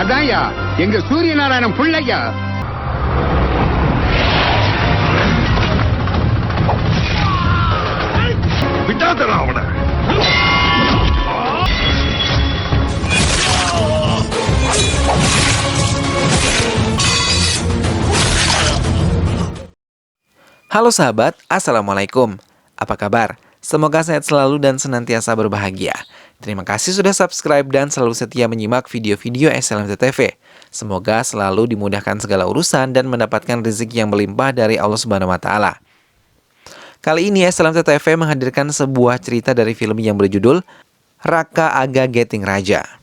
அதான்யா எங்க சூரிய நாராயணன் பிள்ளையா. விட்டாதடா அவனை. Halo sahabat, Assalamualaikum. Apa kabar? Semoga sehat selalu dan senantiasa berbahagia. Terima kasih sudah subscribe dan selalu setia menyimak video-video SLMT TV. Semoga selalu dimudahkan segala urusan dan mendapatkan rezeki yang melimpah dari Allah Subhanahu wa Ta'ala. Kali ini SLMT TV menghadirkan sebuah cerita dari film yang berjudul Raka Aga Geting Raja.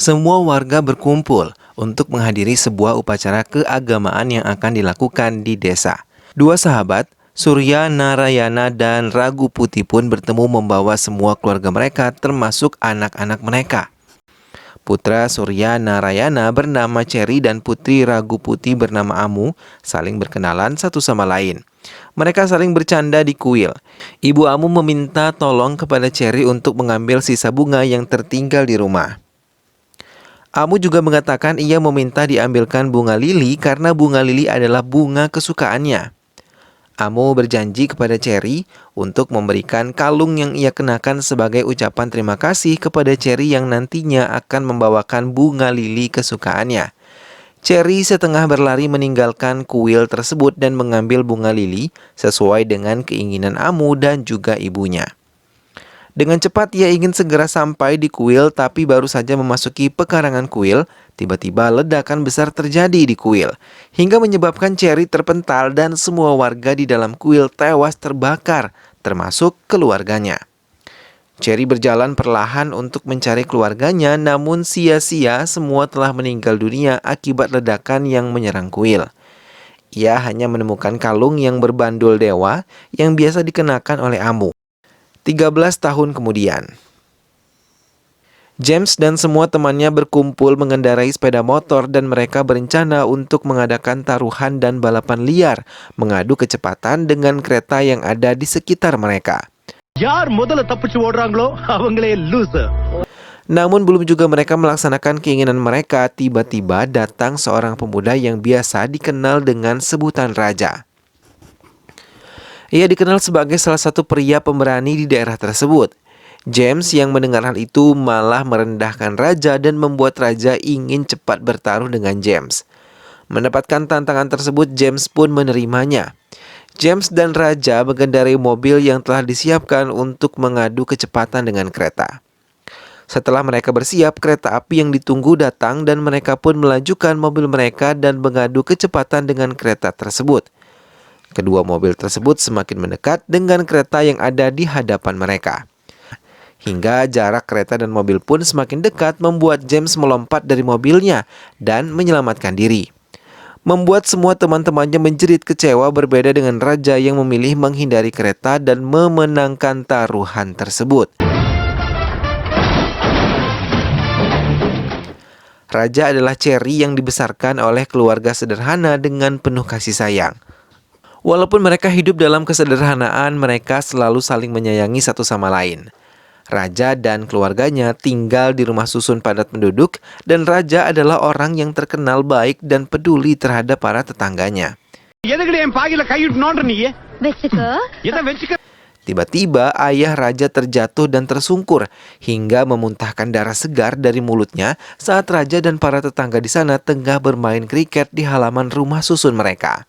Semua warga berkumpul untuk menghadiri sebuah upacara keagamaan yang akan dilakukan di desa. Dua sahabat, Surya Narayana dan Raguputi pun bertemu membawa semua keluarga mereka termasuk anak-anak mereka. Putra Surya Narayana bernama Cherry dan putri Raguputi bernama Amu saling berkenalan satu sama lain. Mereka saling bercanda di kuil. Ibu Amu meminta tolong kepada Cherry untuk mengambil sisa bunga yang tertinggal di rumah. Amu juga mengatakan ia meminta diambilkan bunga lili karena bunga lili adalah bunga kesukaannya. Amu berjanji kepada Cherry untuk memberikan kalung yang ia kenakan sebagai ucapan terima kasih kepada Cherry yang nantinya akan membawakan bunga lili kesukaannya. Cherry setengah berlari meninggalkan kuil tersebut dan mengambil bunga lili sesuai dengan keinginan Amu dan juga ibunya. Dengan cepat ia ingin segera sampai di kuil, tapi baru saja memasuki pekarangan kuil, tiba-tiba ledakan besar terjadi di kuil, hingga menyebabkan Cherry terpental dan semua warga di dalam kuil tewas terbakar, termasuk keluarganya. Cherry berjalan perlahan untuk mencari keluarganya, namun sia-sia semua telah meninggal dunia akibat ledakan yang menyerang kuil. Ia hanya menemukan kalung yang berbandul dewa yang biasa dikenakan oleh Amu. 13 tahun kemudian, James dan semua temannya berkumpul mengendarai sepeda motor dan mereka berencana untuk mengadakan taruhan dan balapan liar, mengadu kecepatan dengan kereta yang ada di sekitar mereka. Namun belum juga mereka melaksanakan keinginan mereka, tiba-tiba datang seorang pemuda yang biasa dikenal dengan sebutan Raja. Ia dikenal sebagai salah satu pria pemberani di daerah tersebut. James yang mendengar hal itu malah merendahkan Raja dan membuat Raja ingin cepat bertaruh dengan James. Mendapatkan tantangan tersebut, James pun menerimanya. James dan Raja mengendarai mobil yang telah disiapkan untuk mengadu kecepatan dengan kereta. Setelah mereka bersiap, kereta api yang ditunggu datang dan mereka pun melajukan mobil mereka dan mengadu kecepatan dengan kereta tersebut. Kedua mobil tersebut semakin mendekat dengan kereta yang ada di hadapan mereka. Hingga jarak kereta dan mobil pun semakin dekat membuat James melompat dari mobilnya dan menyelamatkan diri. Membuat semua teman-temannya menjerit kecewa berbeda dengan Raja yang memilih menghindari kereta dan memenangkan taruhan tersebut. Raja adalah Cherry yang dibesarkan oleh keluarga sederhana dengan penuh kasih sayang. Walaupun mereka hidup dalam kesederhanaan, mereka selalu saling menyayangi satu sama lain. Raja dan keluarganya tinggal di rumah susun padat penduduk, dan Raja adalah orang yang terkenal baik dan peduli terhadap para tetangganya. Tiba-tiba ayah Raja terjatuh dan tersungkur hingga memuntahkan darah segar dari mulutnya saat Raja dan para tetangga di sana tengah bermain kriket di halaman rumah susun mereka.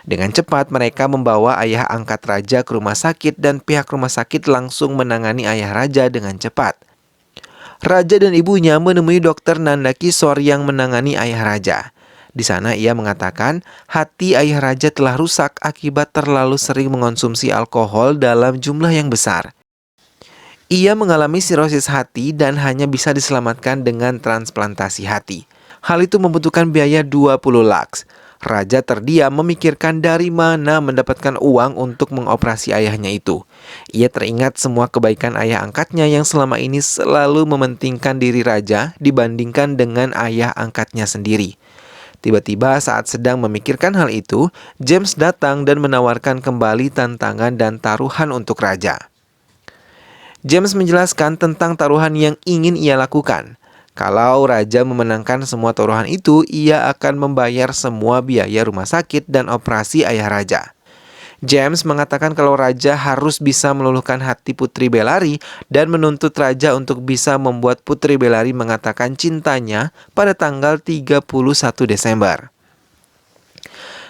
Dengan cepat mereka membawa ayah angkat Raja ke rumah sakit dan pihak rumah sakit langsung menangani ayah Raja dengan cepat. Raja dan ibunya menemui dokter Nandakishore yang menangani ayah Raja. Di sana ia mengatakan hati ayah Raja telah rusak akibat terlalu sering mengonsumsi alkohol dalam jumlah yang besar. Ia mengalami sirosis hati dan hanya bisa diselamatkan dengan transplantasi hati. Hal itu membutuhkan biaya 20 lakhs. Raja terdiam memikirkan dari mana mendapatkan uang untuk mengoperasi ayahnya itu. Ia teringat semua kebaikan ayah angkatnya yang selama ini selalu mementingkan diri raja dibandingkan dengan ayah angkatnya sendiri. Tiba-tiba saat sedang memikirkan hal itu, James datang dan menawarkan kembali tantangan dan taruhan untuk raja. James menjelaskan tentang taruhan yang ingin ia lakukan. Kalau raja memenangkan semua taruhan itu, ia akan membayar semua biaya rumah sakit dan operasi ayah raja. James mengatakan kalau raja harus bisa meluluhkan hati Putri Bellary dan menuntut raja untuk bisa membuat Putri Bellary mengatakan cintanya pada tanggal 31 Desember.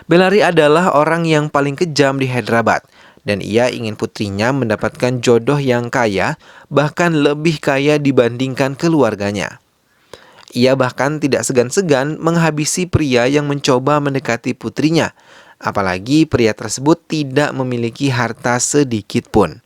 Bellary adalah orang yang paling kejam di Hyderabad, dan ia ingin putrinya mendapatkan jodoh yang kaya, bahkan lebih kaya dibandingkan keluarganya. Ia bahkan tidak segan-segan menghabisi pria yang mencoba mendekati putrinya, apalagi pria tersebut tidak memiliki harta sedikit pun.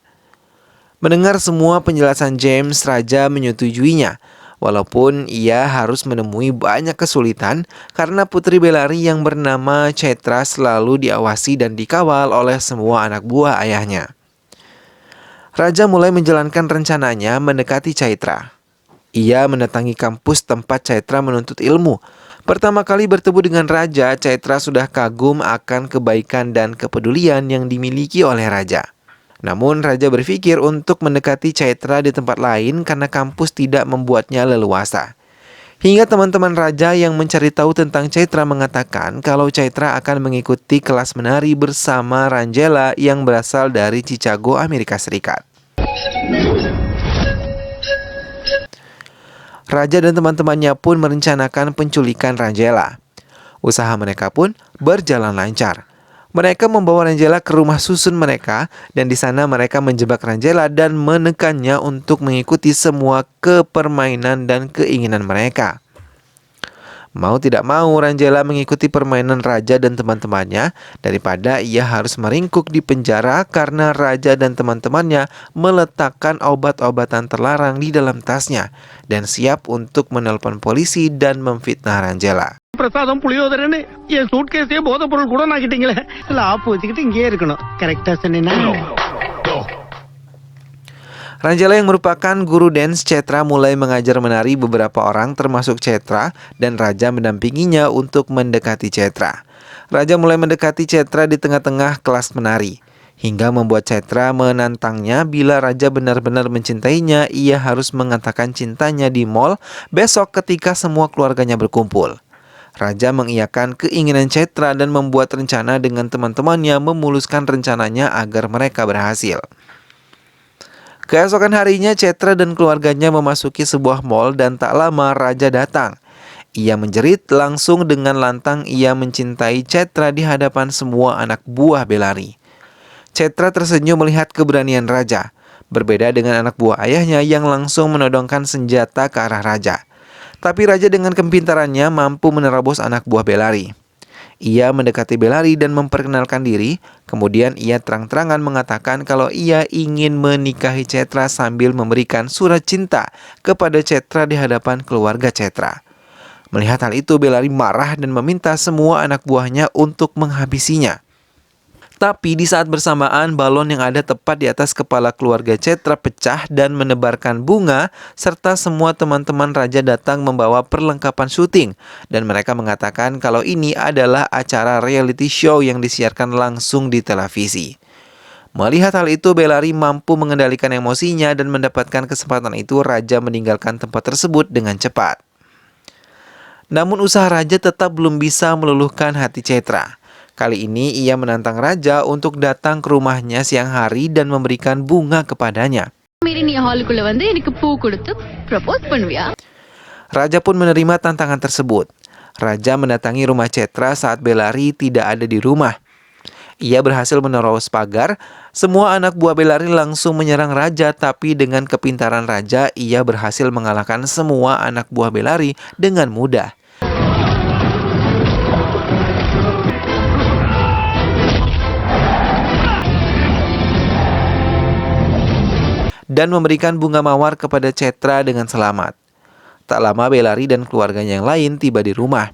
Mendengar semua penjelasan James, raja menyetujuinya, walaupun ia harus menemui banyak kesulitan karena Putri Bellary yang bernama Chaitra selalu diawasi dan dikawal oleh semua anak buah ayahnya. Raja mulai menjalankan rencananya mendekati Chaitra. Ia mendatangi kampus tempat Chaitra menuntut ilmu. Pertama kali bertemu dengan raja, Chaitra sudah kagum akan kebaikan dan kepedulian yang dimiliki oleh raja. Namun raja berpikir untuk mendekati Chaitra di tempat lain karena kampus tidak membuatnya leluasa. Hingga teman-teman raja yang mencari tahu tentang Chaitra mengatakan kalau Chaitra akan mengikuti kelas menari bersama Rangela yang berasal dari Chicago, Amerika Serikat. Raja dan teman-temannya pun merencanakan penculikan Rangela. Usaha mereka pun berjalan lancar. Mereka membawa Rangela ke rumah susun mereka dan di sana mereka menjebak Rangela dan menekannya untuk mengikuti semua kepermainan dan keinginan mereka. Mau tidak mau Rangela mengikuti permainan raja dan teman-temannya daripada ia harus meringkuk di penjara karena raja dan teman-temannya meletakkan obat-obatan terlarang di dalam tasnya dan siap untuk menelpon polisi dan memfitnah Rangela. பிரசாதம் புளியோதரன்னு என் சூட்கேஸே போதை பொருள் கூட நாக்கிட்டீங்களே இல்ல ஆப்பு வச்சுக்கிட்டு இங்கே இருக்கணும் கரெக்டா சொன்னீங்கன்னா Rangela yang merupakan guru dance Chaitra mulai mengajar menari beberapa orang termasuk Chaitra dan raja mendampinginya untuk mendekati Chaitra. Raja mulai mendekati Chaitra di tengah-tengah kelas menari hingga membuat Chaitra menantangnya bila raja benar-benar mencintainya ia harus mengatakan cintanya di mall besok ketika semua keluarganya berkumpul. Raja mengiyakan keinginan Chaitra dan membuat rencana dengan teman-temannya memuluskan rencananya agar mereka berhasil. Keesokan harinya Chaitra dan keluarganya memasuki sebuah mall dan tak lama raja datang. Ia menjerit langsung dengan lantang ia mencintai Chaitra di hadapan semua anak buah Bellary. Chaitra tersenyum melihat keberanian raja, berbeda dengan anak buah ayahnya yang langsung menodongkan senjata ke arah raja. Tapi raja dengan kepintarannya mampu menerobos anak buah Bellary. Ia mendekati Bellary dan memperkenalkan diri, kemudian ia terang-terangan mengatakan kalau ia ingin menikahi Chaitra sambil memberikan surat cinta kepada Chaitra di hadapan keluarga Chaitra. Melihat hal itu, Bellary marah dan meminta semua anak buahnya untuk menghabisinya. Tapi di saat bersamaan, balon yang ada tepat di atas kepala keluarga Chaitra pecah dan menebarkan bunga, serta semua teman-teman raja datang membawa perlengkapan syuting. Dan mereka mengatakan kalau ini adalah acara reality show yang disiarkan langsung di televisi. Melihat hal itu, Bellary mampu mengendalikan emosinya dan mendapatkan kesempatan itu, raja meninggalkan tempat tersebut dengan cepat. Namun usaha raja tetap belum bisa meluluhkan hati Chaitra. Kali ini ia menantang raja untuk datang ke rumahnya siang hari dan memberikan bunga kepadanya. Raja pun menerima tantangan tersebut. Raja mendatangi rumah Chaitra saat Bellary tidak ada di rumah. Ia berhasil menerobos pagar. Semua anak buah Bellary langsung menyerang raja, tapi dengan kepintaran raja ia berhasil mengalahkan semua anak buah Bellary dengan mudah. Dan memberikan bunga mawar kepada Chaitra dengan selamat. Tak lama Bellary dan keluarganya yang lain tiba di rumah.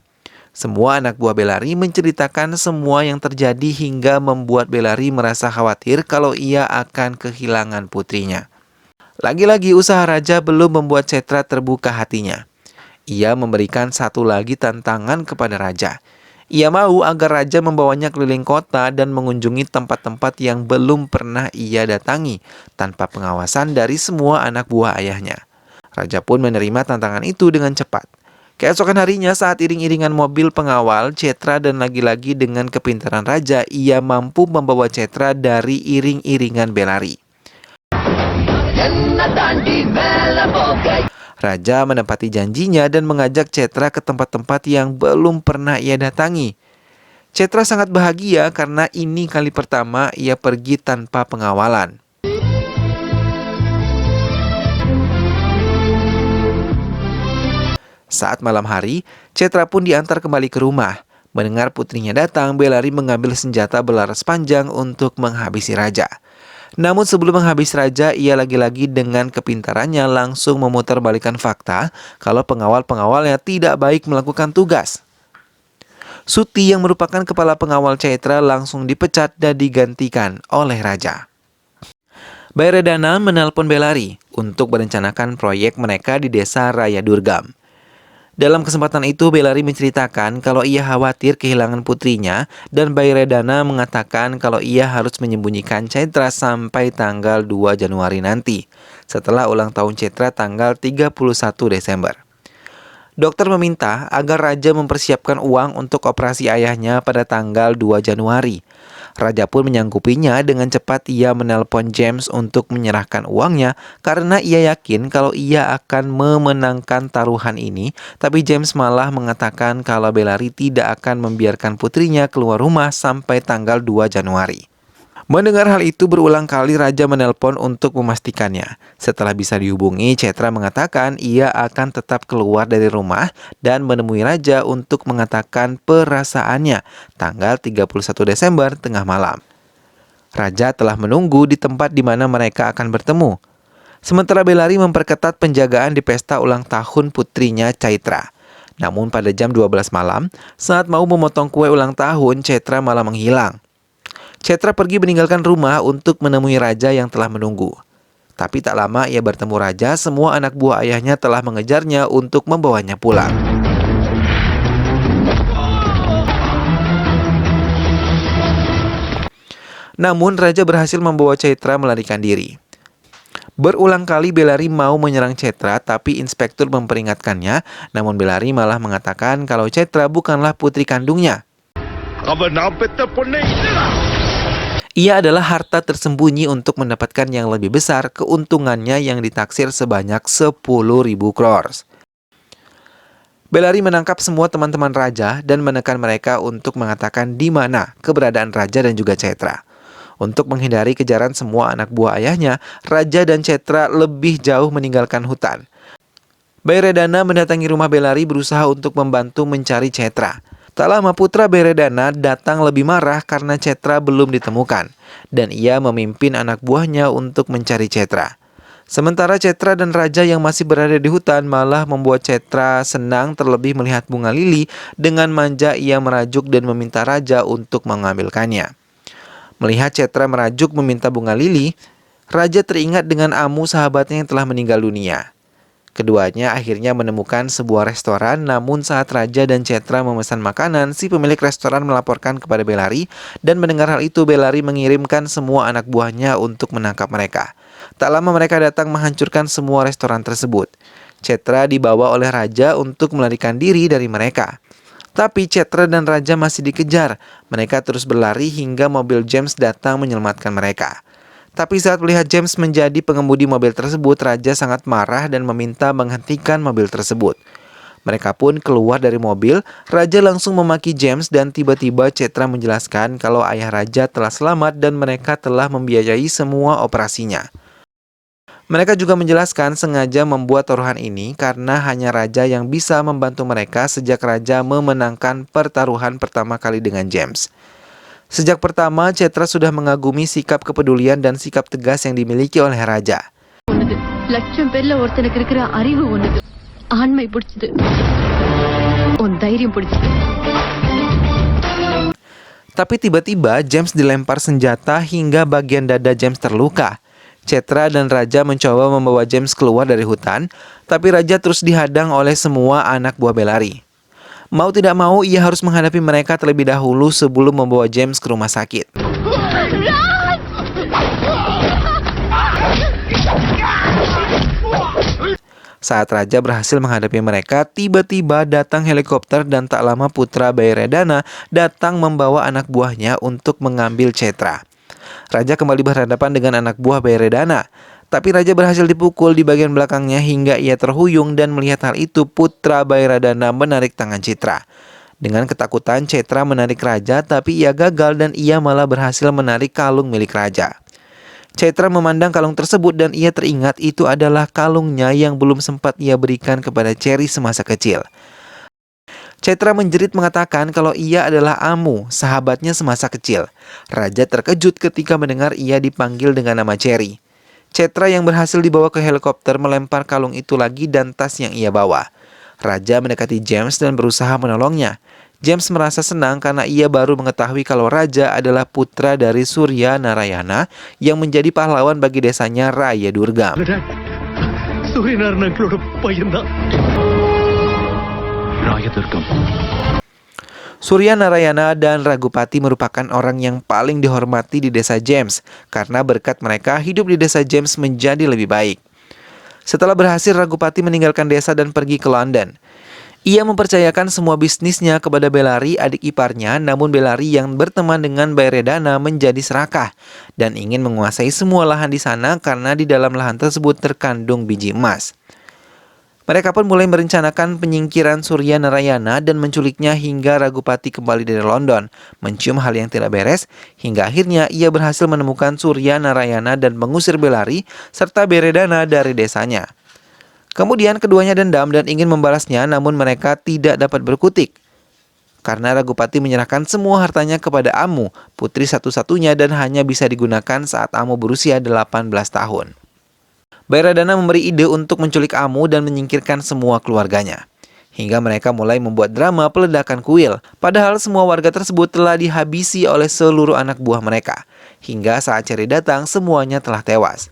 Semua anak buah Bellari menceritakan semua yang terjadi hingga membuat Bellari merasa khawatir kalau ia akan kehilangan putrinya. Lagi-lagi usaha Raja belum membuat Cetra terbuka hatinya. Ia memberikan satu lagi tantangan kepada Raja. Ia mau agar Raja membawanya keliling kota dan mengunjungi tempat-tempat yang belum pernah ia datangi tanpa pengawasan dari semua anak buah ayahnya. Raja pun menerima tantangan itu dengan cepat. Keesokan harinya saat iring-iringan mobil pengawal Cetra dan lagi-lagi dengan kepintaran Raja, ia mampu membawa Cetra dari iring-iringan Bellari. Raja menepati janjinya dan mengajak Cetra ke tempat-tempat yang belum pernah ia datangi. Cetra sangat bahagia karena ini kali pertama ia pergi tanpa pengawalan. Saat malam hari, Cetra pun diantar kembali ke rumah. Mendengar putrinya datang, Bellari mengambil senjata belaras panjang untuk menghabisi Raja. Namun sebelum menghabisi Raja, ia lagi-lagi dengan kepintarannya langsung memutarbalikkan fakta kalau pengawal-pengawalnya tidak baik melakukan tugas. Suti yang merupakan kepala pengawal Cetra langsung dipecat dan digantikan oleh Raja. Bairedana menelpon Bellari untuk merencanakan proyek mereka di desa Raya Durgam. Dalam kesempatan itu, Bellari menceritakan kalau ia khawatir kehilangan putrinya dan Bairedana mengatakan kalau ia harus menyembunyikan Cetra sampai tanggal 2 Januari nanti, setelah ulang tahun Cetra tanggal 31 Desember. Dokter meminta agar Raja mempersiapkan uang untuk operasi ayahnya pada tanggal 2 Januari. Raja pun menyanggupinya. Dengan cepat ia menelpon James untuk menyerahkan uangnya karena ia yakin kalau ia akan memenangkan taruhan ini. Tapi James malah mengatakan kalau Bellari tidak akan membiarkan putrinya keluar rumah sampai tanggal 2 Januari. Mendengar hal itu berulang kali Raja menelpon untuk memastikannya. Setelah bisa dihubungi, Cetra mengatakan ia akan tetap keluar dari rumah dan menemui Raja untuk mengatakan perasaannya tanggal 31 Desember tengah malam. Raja telah menunggu di tempat di mana mereka akan bertemu. Sementara Bellari memperketat penjagaan di pesta ulang tahun putrinya Chaitra. Namun pada jam 12 malam, saat mau memotong kue ulang tahun, Cetra malah menghilang. Cetra pergi meninggalkan rumah untuk menemui Raja yang telah menunggu. Tapi tak lama ia bertemu Raja, semua anak buah ayahnya telah mengejarnya untuk membawanya pulang. Namun Raja berhasil membawa Cetra melarikan diri. Berulang kali Bellari mau menyerang Cetra, tapi inspektur memperingatkannya. Namun Bellari malah mengatakan kalau Cetra bukanlah putri kandungnya. Ia adalah harta tersembunyi untuk mendapatkan yang lebih besar, keuntungannya yang ditaksir sebanyak 10.000 crores. Bellari menangkap semua teman-teman Raja dan menekan mereka untuk mengatakan di mana keberadaan Raja dan juga Cetra. Untuk menghindari kejaran semua anak buah ayahnya, Raja dan Cetra lebih jauh meninggalkan hutan. Bairedana mendatangi rumah Bellari berusaha untuk membantu mencari Cetra. Tak lama putra Bairedana datang lebih marah karena Cetra belum ditemukan, dan ia memimpin anak buahnya untuk mencari Cetra. Sementara Cetra dan Raja yang masih berada di hutan malah membuat Cetra senang, terlebih melihat bunga lili. Dengan manja ia merajuk dan meminta Raja untuk mengambilkannya. Melihat Cetra merajuk meminta bunga lili, Raja teringat dengan Amu sahabatnya yang telah meninggal dunia. Keduanya akhirnya menemukan sebuah restoran, namun saat Raja dan Cetra memesan makanan, si pemilik restoran melaporkan kepada Bellari, dan mendengar hal itu Bellari mengirimkan semua anak buahnya untuk menangkap mereka. Tak lama mereka datang menghancurkan semua restoran tersebut. Cetra dibawa oleh Raja untuk melarikan diri dari mereka. Tapi Cetra dan Raja masih dikejar. Mereka terus berlari hingga mobil James datang menyelamatkan mereka. Tapi saat melihat James menjadi pengemudi mobil tersebut, Raja sangat marah dan meminta menghentikan mobil tersebut. Mereka pun keluar dari mobil. Raja langsung memaki James dan tiba-tiba Cetra menjelaskan kalau ayah Raja telah selamat dan mereka telah membiayai semua operasinya. Mereka juga menjelaskan sengaja membuat taruhan ini karena hanya Raja yang bisa membantu mereka sejak Raja memenangkan pertaruhan pertama kali dengan James. Sejak pertama, Cetra sudah mengagumi sikap kepedulian dan sikap tegas yang dimiliki oleh Raja. லட்சம் பேர்ல ஒருத்தனுக்கு இருக்கிற அறிவு ஒண்ணுது ஆண்மை பிடிச்சது உன் தைரியம் பிடிச்சது Tapi tiba-tiba James dilempar senjata hingga bagian dada James terluka. Cetra dan Raja mencoba membawa James keluar dari hutan, tapi Raja terus dihadang oleh semua anak buah Bellary. Mau tidak mau, ia harus menghadapi mereka terlebih dahulu sebelum membawa James ke rumah sakit. Saat Raja berhasil menghadapi mereka, tiba-tiba datang helikopter dan tak lama putra Bayredana datang membawa anak buahnya untuk mengambil Cetra. Raja kembali berhadapan dengan anak buah Bayredana, tapi Raja berhasil dipukul di bagian belakangnya hingga ia terhuyung, dan melihat hal itu putra Bayredana menarik tangan Cetra. Dengan ketakutan, Cetra menarik Raja, tapi ia gagal dan ia malah berhasil menarik kalung milik Raja. Cetra memandang kalung tersebut dan ia teringat itu adalah kalungnya yang belum sempat ia berikan kepada Cherry semasa kecil. Cetra menjerit mengatakan kalau ia adalah Amu, sahabatnya semasa kecil. Raja terkejut ketika mendengar ia dipanggil dengan nama Cherry. Cetra yang berhasil dibawa ke helikopter melempar kalung itu lagi dan tas yang ia bawa. Raja mendekati James dan berusaha menolongnya. James merasa senang karena ia baru mengetahui kalau Raja adalah putra dari Surya Narayana yang menjadi pahlawan bagi desanya Raya Durgam. Surya Narayana dan Ragupati merupakan orang yang paling dihormati di desa James karena berkat mereka hidup di desa James menjadi lebih baik. Setelah berhasil, Ragupati meninggalkan desa dan pergi ke London. Ia mempercayakan semua bisnisnya kepada Bellary, adik iparnya, namun Bellary yang berteman dengan Bayredana menjadi serakah dan ingin menguasai semua lahan di sana karena di dalam lahan tersebut terkandung biji emas. Mereka pun mulai merencanakan penyingkiran Surya Narayana dan menculiknya hingga Ragupati kembali dari London, mencium hal yang tidak beres, hingga akhirnya ia berhasil menemukan Surya Narayana dan mengusir Bellary serta Bayredana dari desanya. Kemudian keduanya dendam dan ingin membalasnya, namun mereka tidak dapat berkutik. Karena Ragupati menyerahkan semua hartanya kepada Amu, putri satu-satunya dan hanya bisa digunakan saat Amu berusia 18 tahun. Bayredana memberi ide untuk menculik Amu dan menyingkirkan semua keluarganya. Hingga mereka mulai membuat drama peledakan kuil, padahal semua warga tersebut telah dihabisi oleh seluruh anak buah mereka. Hingga saat Cherry datang, semuanya telah tewas.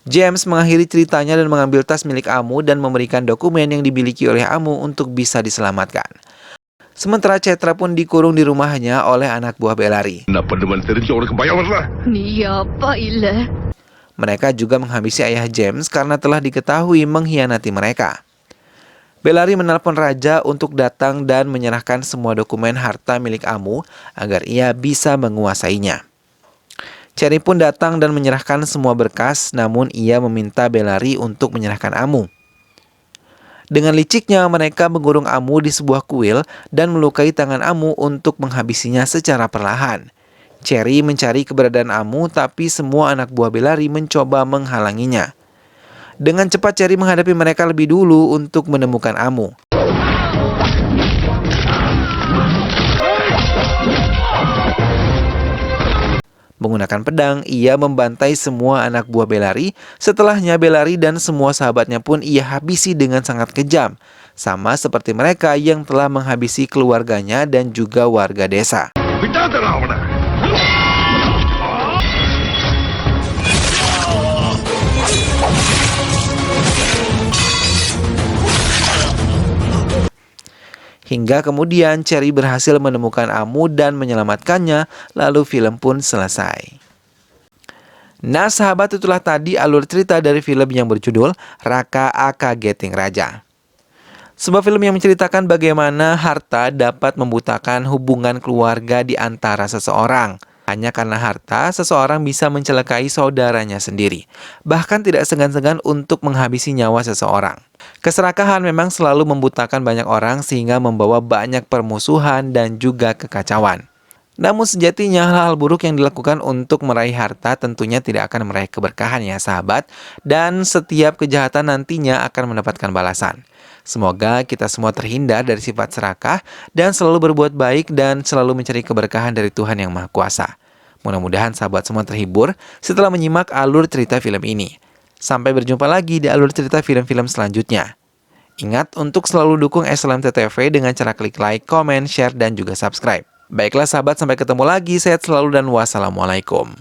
James mengakhiri ceritanya dan mengambil tas milik Amu dan memberikan dokumen yang dimiliki oleh Amu untuk bisa diselamatkan. Sementara Cetra pun dikurung di rumahnya oleh anak buah Bellary. Mereka juga menghabisi ayah James karena telah diketahui mengkhianati mereka. Bellary menelpon Raja untuk datang dan menyerahkan semua dokumen harta milik Amu agar ia bisa menguasainya. Cherry pun datang dan menyerahkan semua berkas, namun ia meminta Bellary untuk menyerahkan Amu. Dengan liciknya, mereka mengurung Amu di sebuah kuil dan melukai tangan Amu untuk menghabisinya secara perlahan. Cherry mencari keberadaan Amu, tapi semua anak buah Bellary mencoba menghalanginya. Dengan cepat, Cherry menghadapi mereka lebih dulu untuk menemukan Amu. Menggunakan pedang, ia membantai semua anak buah Bellary. Setelahnya, Bellary dan semua sahabatnya pun ia habisi dengan sangat kejam, sama seperti mereka yang telah menghabisi keluarganya dan juga warga desa. Hingga kemudian Cherry berhasil menemukan Amu dan menyelamatkannya, lalu film pun selesai. Nah sahabat, itulah tadi alur cerita dari film yang berjudul Raka Aka Geting Raja. Sebuah film yang menceritakan bagaimana harta dapat membutakan hubungan keluarga di antara seseorang. Hanya karena harta, seseorang bisa mencelakai saudaranya sendiri. Bahkan tidak segan-segan untuk menghabisi nyawa seseorang. Keserakahan memang selalu membutakan banyak orang sehingga membawa banyak permusuhan dan juga kekacauan. Namun sejatinya hal-hal buruk yang dilakukan untuk meraih harta tentunya tidak akan meraih keberkahan ya sahabat. Dan setiap kejahatan nantinya akan mendapatkan balasan. Semoga kita semua terhindar dari sifat serakah dan selalu berbuat baik dan selalu mencari keberkahan dari Tuhan Yang Maha Kuasa. Mudah-mudahan sahabat semua terhibur setelah menyimak alur cerita film ini. Sampai berjumpa lagi di alur cerita film-film selanjutnya. Ingat untuk selalu dukung SLMT TV dengan cara klik like, comment, share, dan juga subscribe. Baiklah sahabat, sampai ketemu lagi. Sehat selalu dan wassalamualaikum.